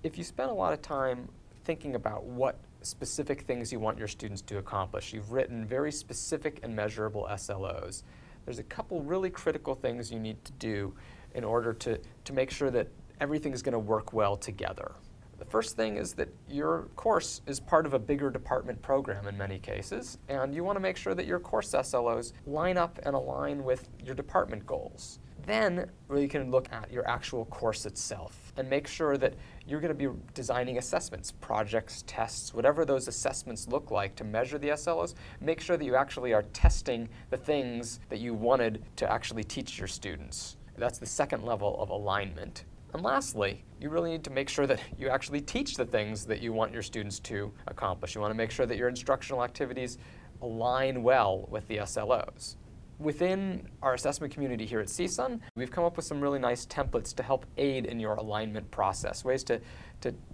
If you spend a lot of time thinking about what specific things you want your students to accomplish, you've written very specific and measurable SLOs, there's a couple really critical things you need to do in order to make sure that everything is going to work well together. The first thing is that your course is part of a bigger department program in many cases, and you want to make sure that your course SLOs line up and align with your department goals. Then you can look at your actual course itself and make sure that you're going to be designing assessments, projects, tests, whatever those assessments look like to measure the SLOs. Make sure that you actually are testing the things that you wanted to actually teach your students. That's the second level of alignment. And lastly, you really need to make sure that you actually teach the things that you want your students to accomplish. You want to make sure that your instructional activities align well with the SLOs. Within our assessment community here at CSUN, we've come up with some really nice templates to help aid in your alignment process, ways to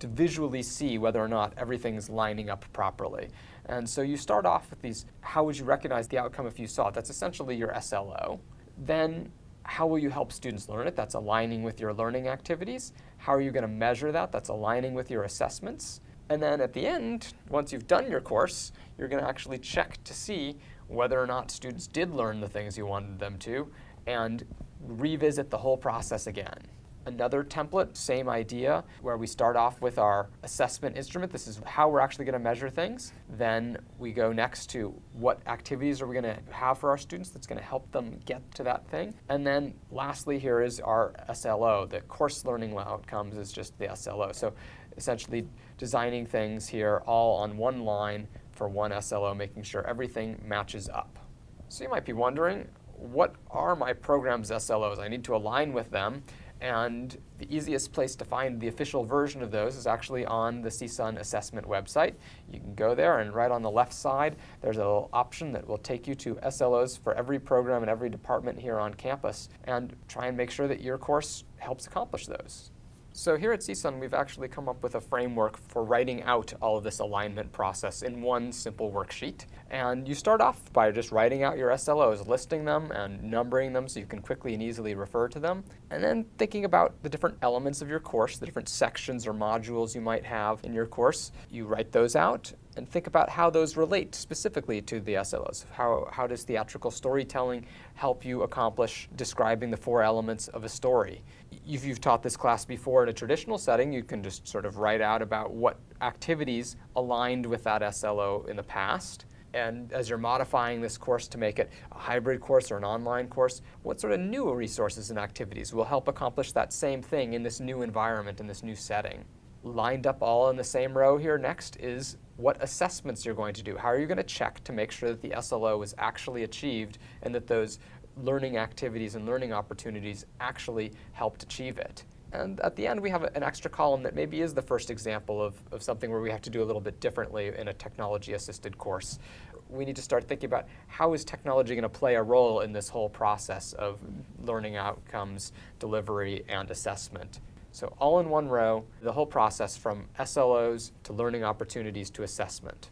visually see whether or not everything's lining up properly. And so you start off with these, how would you recognize the outcome if you saw it? That's essentially your SLO. Then, how will you help students learn it? That's aligning with your learning activities. How are you going to measure that? That's aligning with your assessments. And then at the end, once you've done your course, you're going to actually check to see whether or not students did learn the things you wanted them to, and revisit the whole process again. Another template, same idea, where we start off with our assessment instrument. This is how we're actually going to measure things. Then we go next to what activities are we going to have for our students that's going to help them get to that thing. And then lastly here is our SLO. The course learning outcomes is just the SLO. So essentially designing things here all on one line for one SLO, making sure everything matches up. So you might be wondering, what are my program's SLOs? I need to align with them. And the easiest place to find the official version of those is actually on the CSUN assessment website. You can go there, and right on the left side, there's a little option that will take you to SLOs for every program and every department here on campus, and try and make sure that your course helps accomplish those. So here at CSUN, we've actually come up with a framework for writing out all of this alignment process in one simple worksheet. And you start off by just writing out your SLOs, listing them and numbering them so you can quickly and easily refer to them. And then thinking about the different elements of your course, the different sections or modules you might have in your course. You write those out and think about how those relate specifically to the SLOs. How does theatrical storytelling help you accomplish describing the 4 elements of a story? If you've taught this class before in a traditional setting, you can just sort of write out about what activities aligned with that SLO in the past. And as you're modifying this course to make it a hybrid course or an online course, what sort of new resources and activities will help accomplish that same thing in this new environment, in this new setting? Lined up all in the same row here next is what assessments you're going to do. How are you going to check to make sure that the SLO is actually achieved and that those learning activities and learning opportunities actually helped achieve it? And at the end, we have an extra column that maybe is the first example of something where we have to do a little bit differently in a technology-assisted course. We need to start thinking about how is technology going to play a role in this whole process of learning outcomes, delivery, and assessment. So all in one row, the whole process from SLOs to learning opportunities to assessment.